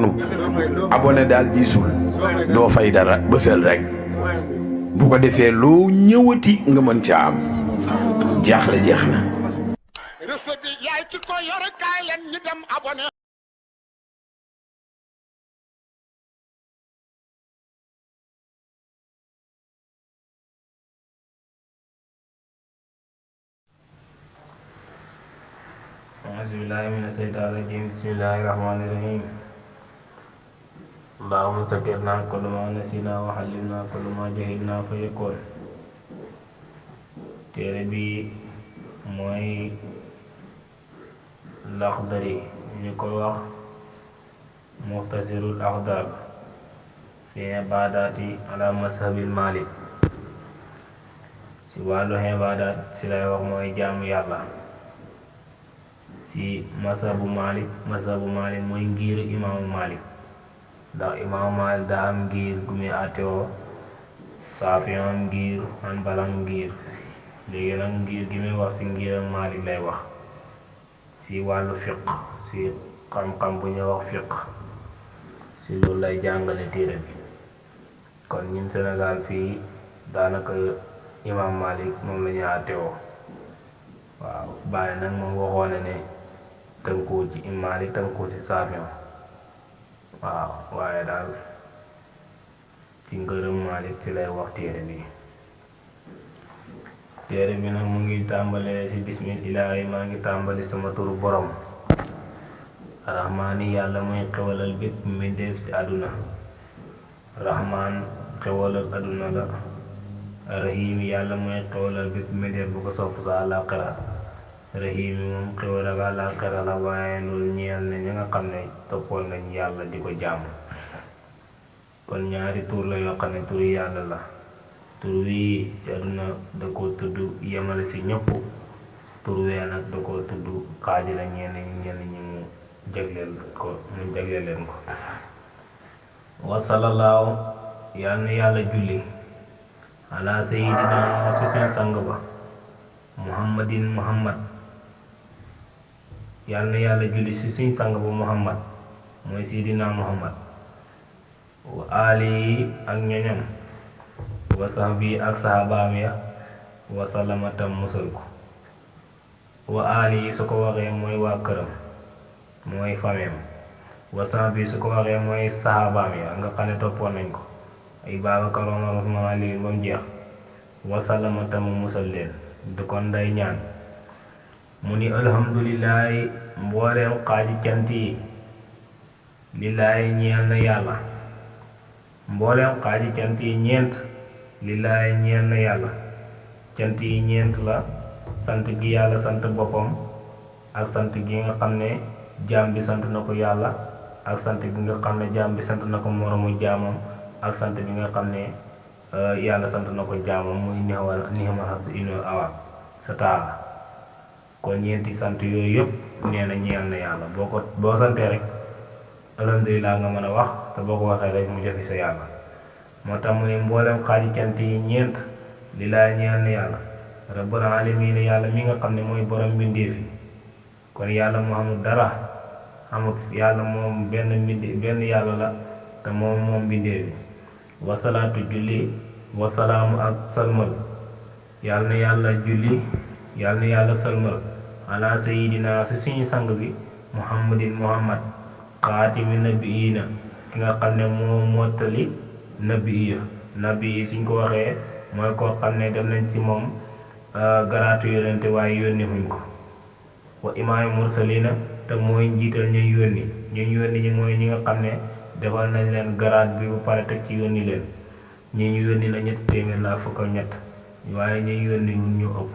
sonn abonné daal diisul doo fay dara bësal rek bu ko defee loo ñëwati nga mën ca am jaaxle jeex na. recette bi yaay ki ko yor kaay leen ñu dem abonné. أعوذ بالله من الشيطان الرجيم بسم الله الرحمن الرحيم اللهم ذكرنا كل ما نسينا وحلمنا كل ما جهلنا فيكون téere bi mooy Laxdari ñu ko wax Muxtasarul Axdar fi ibaadaati ala mazhabil Maalik si wàllu ibaadaat si lay wax mooy jaamu yàlla si mazhabu Maalik mooy ngir imaamu Maalik ndax imaamu Maalik daa am ngir gu muy àttewoo Saafi am ngir Hanbal am ngir léegi nag ngir gi muy wax si ngir ak Maalik lay wax si wàllu fiq si xam-xam bu ñuy wax fiq si loolu lay jàngale téere bi kon ñun Sénégal fii daanaka imaam Maalik moom la ñu àttewoo waaw bàyyi nag moom waxoon na ne tënkoo ci Maalik tënkoo ci Saafi waaw waaye daal ci ngërëm Maalik ci lay wax téere bi nag mu ngi tàmbalee ci bismillaahi maa ngi tàmbali sama turu borom rahmaani yàlla muy xewalal bépp mbindeef ci àdduna rahmaan xewalal àdduna la rahim yàlla muy xewalal bépp mbindeef bu ko sopp sa àllaaxira rahim moom xewal ak àllaaxira la waaye loolu ñeel ne ñi nga xam ne toppoon nañ yàlla di ko jàmm kon ñaari tur la yoo xam ne turi yàlla la tur wi ci àdduna da ko tudd yemale si ñëpp tur wee nag da ko tudd xaaji la ñenn ñi mu jagleel leen ko wa sallallahu yal na yàlla julli ala sayidina si seen sang ba muhammadin muhammad yal na yàlla julli si suñ sang ba muhammad mooy sayidina muhammad wa ali ak ñoñam wa sahbi ak sahabaam ya wa salamatam musal ko wa ali su ko waxee mooy waa këram mooy fameem wa sahbi su ko waxee mooy sahabaam ya nga xam ne toppoon nañ ko ay Baabakar Umar Usmaan Ali ba mu jeex wa salamatam musal leen du kon day ñaan mu ni alhamdulillahi mbooleem xaaji cant yi lillaahi ñeel na yàlla mbooleem xaaji cant yi ñeent lillaahi ñeel na yàlla cant yi ñeent la sant gi yàlla sant boppam ak sant gi nga xam ne jaam bi sant na ko yàlla ak sant gi nga xam ne jaam bi sant na ko moromu jaamam ak sant bi nga xam ne yàlla sant na ko jaamam muy nixmal abdu innahu awaab sa taala kon ñeenti sant yooyu yëpp nee na ñeel na yàlla boo santee rek alhamdulilah nga mën a wax te boo ko waxee rek mu jëfi sa yàlla moo tax mu ne mboolem xaaji cant yi ñeent li laa ñeel na yàlla rabbul alamin yàlla mi nga xam ne mooy borom mbindeef yi kon yàlla mu amul dara amul yàlla moom benn yàlla la te moom mbindeef yi wasalaatu julli wasalaamu ak salmal yàlla na yàlla julli yàlla na yàlla salmal ala sayidina si suñu sang bi muhammadin muhammad xaatimi nabiina ki nga xam ne moo mottali nabi yi suñ ko waxee mooy koo xam ne dem nañ ci moom garaatu yonente waaye yónni huñ ko wa imaami mursalina te mooy njiital ñu yónni ñi mooy ñi nga xam ne defal nañ leen garaat bi bu pare teg ci yónni leen ñu yónni la ñetti téeméer la fukk ak ñett waaye ñu yónni wuñ ñu ëpp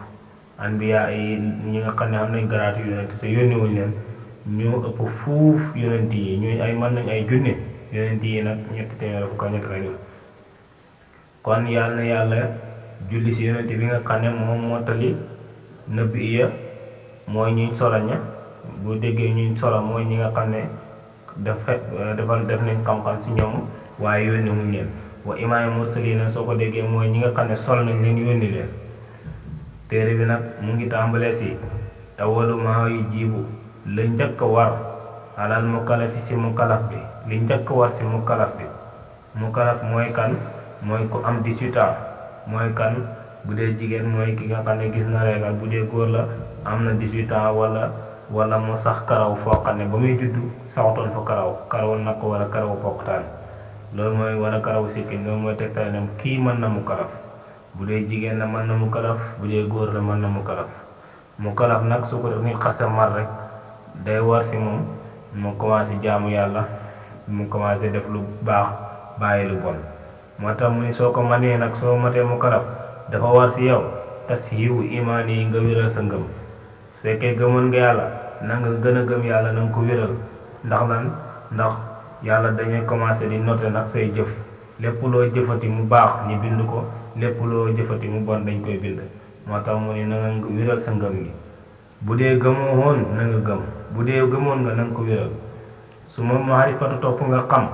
anbiya yi ñi nga xam ne am nañ garaatu yonente te yónni wuñ leen ñoo ëpp fuuf yonent yi ñooy ay mën nañ ay junne yonent yi nag ñetti téeméer fukk ak ñett lañu kon yàlla na yàlla julli si yonent bi nga xam ne moom mottali nabi ya mooy ñuy solo ña bu déggee ñuy solo mooy ñi nga xam ne def nañ xam-xam si ñoom waaye yónni wuñ leen wa imaam mursalina soo ko déggee mooy ñi nga xam ne sol nañ leen yónni leen téere bi nag mu ngi tàmbalee si awalu maa yu jiibu la njëkk war alal mukallafi si mukallaf bi li njëkk war si mukallaf bi mukallaf mooy kan mooy ku am 18 ans mooy kan bu dee jigéen mooy ki nga xam ne gis na régal bu dee góor la am na 18 ans wala mu sax karaw foo xam ne ba muy juddu saxatoon fa karaw nag wala karaw poqtaan loolu mooy wala karaw sikkiñ loolu mooy tegtal ne kii mën na mukallaf bu dee jigéen la mën na mukallaf bu dee góor la mën na mukallaf nag su ko nit xase mar rek day war si moom mu commencé jaamu yàlla mu commencé def lu baax bàyyi lu bon moo tax mu ni soo ko manee nag soo matee mukallaf dafa war si yow tashiihu imaan yi nga wéral sa ngëm su fekkee gëmoon nga yàlla na nga gën a gëm yàlla na nga ko wéral ndax yàlla dañuy commencé di noter nag say jëf lépp loo jëfati mu baax ñu bind ko lépp loo jëfati mu bon dañ koy bind moo tax mu ni na nga wéral sa ngëm gi bu dee gëmoo woon na nga gëm bu dee gëmoon nga na nga ko wéral su ma maarifatu topp nga xam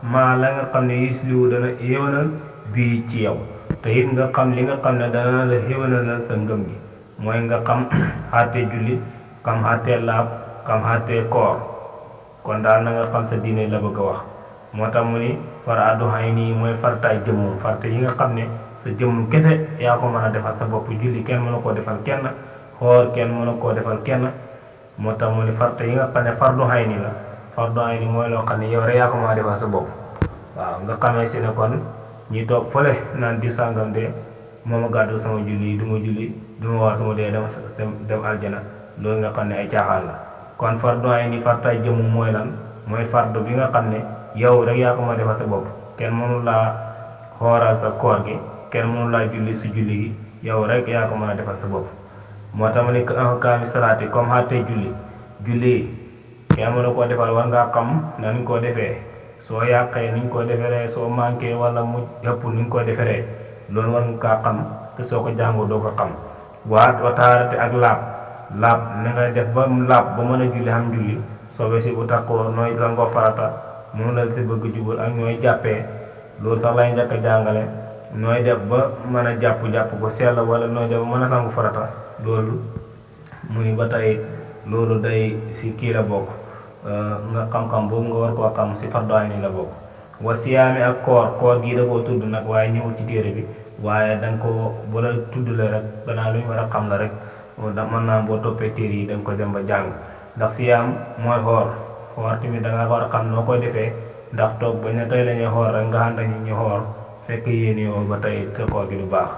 maa la nga xam ne yusliwu dana yéwénal bii ci yow te it nga xam li nga xam ne dana la yéwénalal sa ngëm gi mooy nga xam xàttee julli xam xàttee laab xam xàttee koor kon daal na nga xam sa diine la bëgg a wax moo tax mu ni fara adduxay nii mooy fartaay jëmmum farte yi nga xam ne sa jëmm kese yaa ko mën a defal sa bopp julli kenn mën a koo defal kenn xoor kenn mën a koo defal kenn moo tax mu ni farte yi nga xam ne fardu xay ni la fardu xay ni mooy loo xam ne yow rek yaa ko mën a defal sa bopp waaw nga xamee si ne kon ñi toog fële naan di sàngam de moom a gàddu sama julli du ma war sama dee dem aljana loolu nga xam ne ay caaxaan la kon fardu xay ni fartaay jëmm mooy lan mooy fardu bi nga xam ne yow rek yaa ko mën a defal sa bopp kenn mënu laa xooral sa koor gi kenn mënu laa julli si julli gi yow rek yaa ko mën a defal sa bopp moo tax ma ne kaami salaati comme xaatee julli kenn mënu koo defal war ngaa xam na ñu koo defee soo yàqee ni ñu koo deferee soo manqué wala mu ëpp ni ñu koo deferee loolu war nga kaa xam te soo ko jàngoo doo ko xam wa taarate ak laab na nga def ba laab ba mën a julli xam julli soobee si bu takkoo nooy sangoo farata moom la si bëgg jubal ak ñooy jàppee loolu sax lay njëkk a jàngale nooy def ba mën a jàpp ko sell wala nooy def ba mën a sangu farata loolu mu ni ba tey loolu day si kii la bokk nga xam-xam boobu nga war koo xam si fardu ayni la bokk wa siyaami ak koor gii da koo tudd nag waaye ñëwul ci téere bi waaye da nga ko bala tuddle rek gannaaw lu ñu war a xam la rek mën naa boo toppee téere yi da nga ko dem ba jàng ndax siyaam mooy xoor tamit da nga war a xam noo koy defee ndax toog bañ ne tey la ñuy xoor rek nga xam ne ñu xoor fekk yéen yow ba tey sa koor gi du baax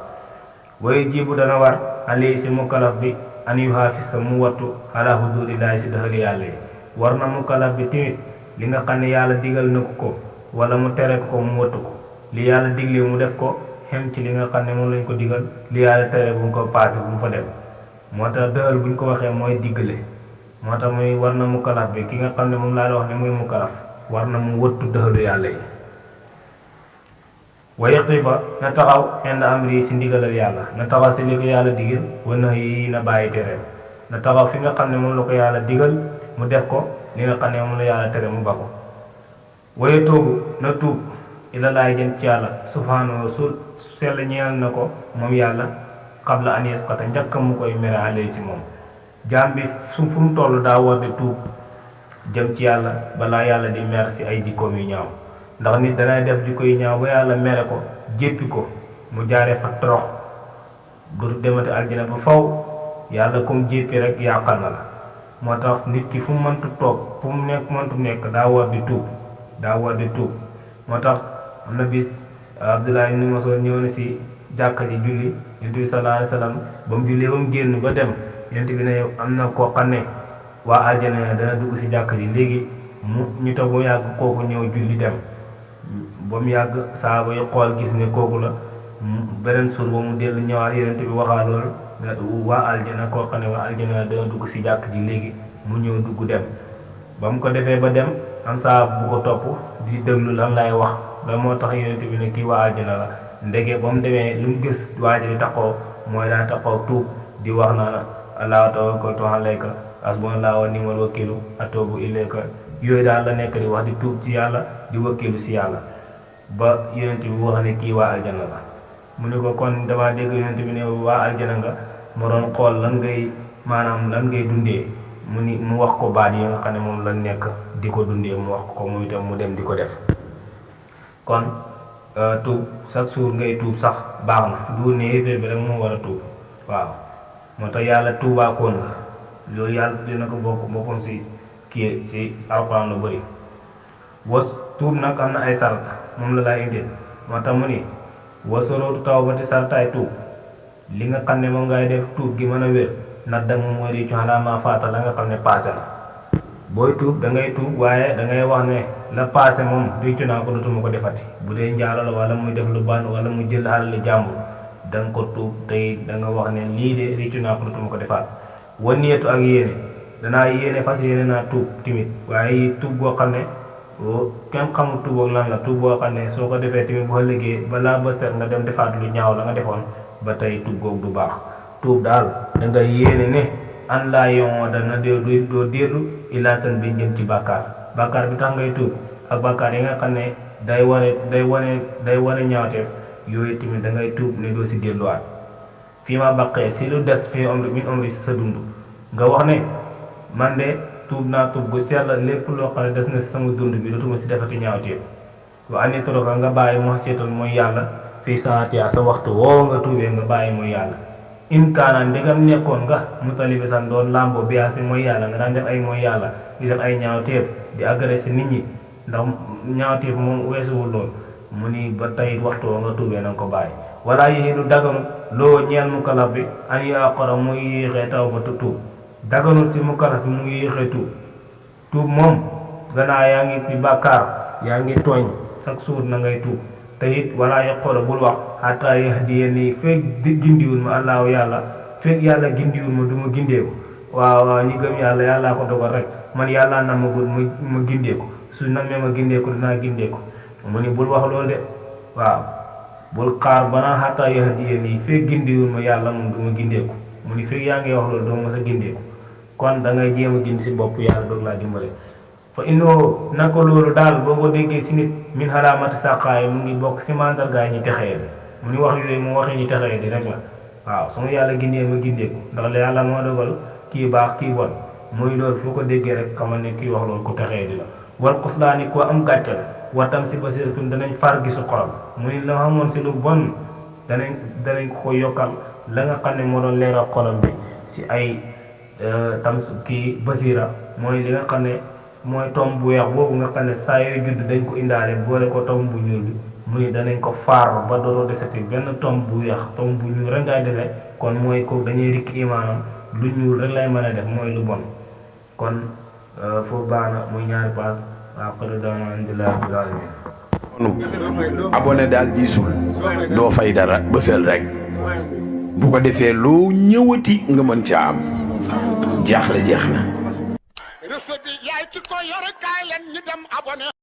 way jibu dana war ali si mukallaf bi an yu xaafis sa mu wattu ala hududillahi si dëxali yàlla yi war na mukallaf bi tamit li nga xam ne yàlla digal na ko wala mu tere ko mu wattu ko li yàlla digle mu def ko xem ci li nga xam ne moom lañ ko digal li yàlla tere bu mu ko paase bu mu fa dem moo tax dëxal buñ ko waxee mooy diggale moo tax muy war na mukallaf bi ki nga xam ne moom laa la wax ne muy mukallaf war na mu wattu dëxalu yàlla yi wa yaqifa na taxaw inda amri si ndigalal yàlla na taxaw si li ko yàlla digal wa nax yi na bàyyi tereem na taxaw fi nga xam ne moom la ko yàlla digal mu def ko li nga xam ne moom la yàlla tere mu ba ko waye toobu na tuub ila laay jëm ci yàlla subhaanahu su sell ñeel na ko moom yàlla qabla an yasqata njëkk mu koy mere alay si moom jaam bi fu mu toll daa war di tuub jëm ci yàlla balaa yàlla di mer si ay jikkoom yu ñaaw ndax nit danay def jikko yu ñaaw ba yàlla mere ko jéppi ko mu jaaree fa torox du demati aljana ba faw yàlla comme jéppi rek yàqal na la moo tax nit ki fu mu mëntu toog fu mu mëntu nekk daa war di tuub moo tax am na bis Abdullah ibn Mas'ud ñëw na si jàkka ji julli yonent bi sallallahu alayhi wa sallam ba mu jullee ba mu génn ba dem yonent bi ne am na koo xam ne waa aljana dana dugg si jàkka ji léegi ñu toog ba mu yàgg kooku ñëw julli dem ba mu yàgg saaba yi xool gis ne kooku la beneen suur ba mu dellu ñëwaat yonent bi waxaa loolu waa aljana koo xam ne waa aljana dana dugg si jàkk ji léegi mu ñëw dugg dem ba mu ko defee ba dem am saaba bu ko topp di déglu lan lay wax la moo tax yonent bi ne kii waa aljana la ndege ba mu demee lu mu gis waa ji di taxaw mooy daa taxaw tuub di wax naa alaa tawakkaltu alayka hasbunallahu wa ni'mal wakiilu atuubu ilayka yooyu daal la nekk di wax di tuub ci yàlla di wakkilu si yàlla ba yonent bi wax ne kii waa aljana la mu ne ko kon dama dégg yonent bi ne waa aljana nga ma doon xool lan ngay dundee mu wax ko baat yi nga xam ne moom la nekk di ko dundee mu wax ko moom itam mu dem di ko def. kon tuub chaque jour ngay tuub sax baax na du ne yéeféer bi rek moo war a tuub waaw moo tax yàlla tuubaakoon nga loolu yàlla dina ko bokkoon si kii si alxuraan lu bëri. was tuub nag am na ay sart moom la laa indil moo tax mu ni wasorootu tawbati sartaay tuub li nga xam ne moom ngay def tuub gi mën a wér nag da moom mooy di ci xalaa maa faata la nga xam ne passé na. booy tuub da ngay tuub waaye da ngay wax ne la passé moom réccu naa ko dootuma ko defati bu dee njaalo la wala muy def lu ban wala mu jël xalal jàmbur da nga ko tuub tey da nga wax ne lii de réccu naa ko dootuma ko defaat. wan niyetu ak yéene danaa yéene fas yéene naa tuub timit waaye tuub boo xam ne kenn xamul tuub ak lan la tuub boo xam ne soo ko defee tamit boo liggéey balaa ba set nga dem defaat lu ñaaw la nga defoon ba tey tuub googu du baax. tuub daal da nga yéene ne an laa yoon dana doo dellu ilaa seen bi jëm ci bàkkaar bi tax ngay tuub ak bàkkaar yi nga xam ne day wane ñaawteef yooyu tamit da ngay tuub ne doo si delluwaat. fii ma baqee si lu des fii min umri si sa dund nga wax ne man de tuub naa tuub gu sell lépp loo xam ne des na si sama dund bi dootuma si defati ñaawteef. wa ani toroka nga bàyyi moo seetal mooy yàlla fii saatiya sa waxtu woo nga tuubee nga bàyyi mooy yàlla. in kaana ndegam nekkoon nga mutalibi san doon lambo biyaas bi mooy yàlla nga daan def ay mooy yàlla di def ay ñaawteef di agressé nit ñi ndax ñaawteef moom weesuwul lool mu ni ba tey waxtu woo nga tuubee na nga ko bàyyi. wala yi du daganu loo ñeel mukallaf bi an yaqara muy yéexee taw ba tuub daganul si mukallaf bi muy yéexee tuub moom gannaaw yaa ngi ci bàkkaar yaa ngi tooñ chaque jour na ngay tuub te it wala yaqara bul wax hatta yahdiyani fekk gindiwul ma allahu yàlla fekk yàlla gindiwul ma du ma gindeeku waaw ñi gëm yàllaa ko dogal rek man yàllaa na ma gud ma gindeeku su namee ma gindeeku dinaa gindeeku mu ni bul wax loolu de waaw bul xaar banaa hatta yahdiyani fekk gindiwul ma yàlla moom du ma gindeeku mu ni fekk yaa ngi wax loolu doo ma sa gindeeku kon da ngay jéem a gindi si bopp yàlla doog laa dimbale. fa innoo naka loolu daal boo ko déggee si nit min xalaamati sàqaay mu ngi bokk si mandargaay ñi texee di mu ni wax yooyu mu waxee ñi texee di rek la waaw su ma yàlla gindee ma gindeeku ndax la yàlla moo dogal kii baax kii bon muy loolu foo ko déggee rek xamal ne kii wax loolu ku texee di la. wal xuslaani koo am gàcce la watam si basiratun danañ far gisu xolam mu ni la xamoon si lu bon danañ ko yokkal la nga xam ne moo doon leeral xolam bi si ay tam kii basira mooy li nga xam ne mooy tomb bu weex boobu nga xam ne saa yooyu judd dañ ko indaale boole ko tomb bu ñuul bi mu ni danañ ko faar ba dootoo deseti benn tomb bu weex tomb bu ñuul rek ngay dese kon mooy ko dañuy rikk imaanam lu ñuul rek lay mën a def mooy lu bon kon foofu baax na muy ñaari paas waaw xëy na alhamdulilah rabbil alamin. abonné daal diisul doo fay dara bësal rek bu ko defee loo ñëwati nga mën ca am jeex na. recette bi yaay ci ko yor kaay leen ñu dem abonné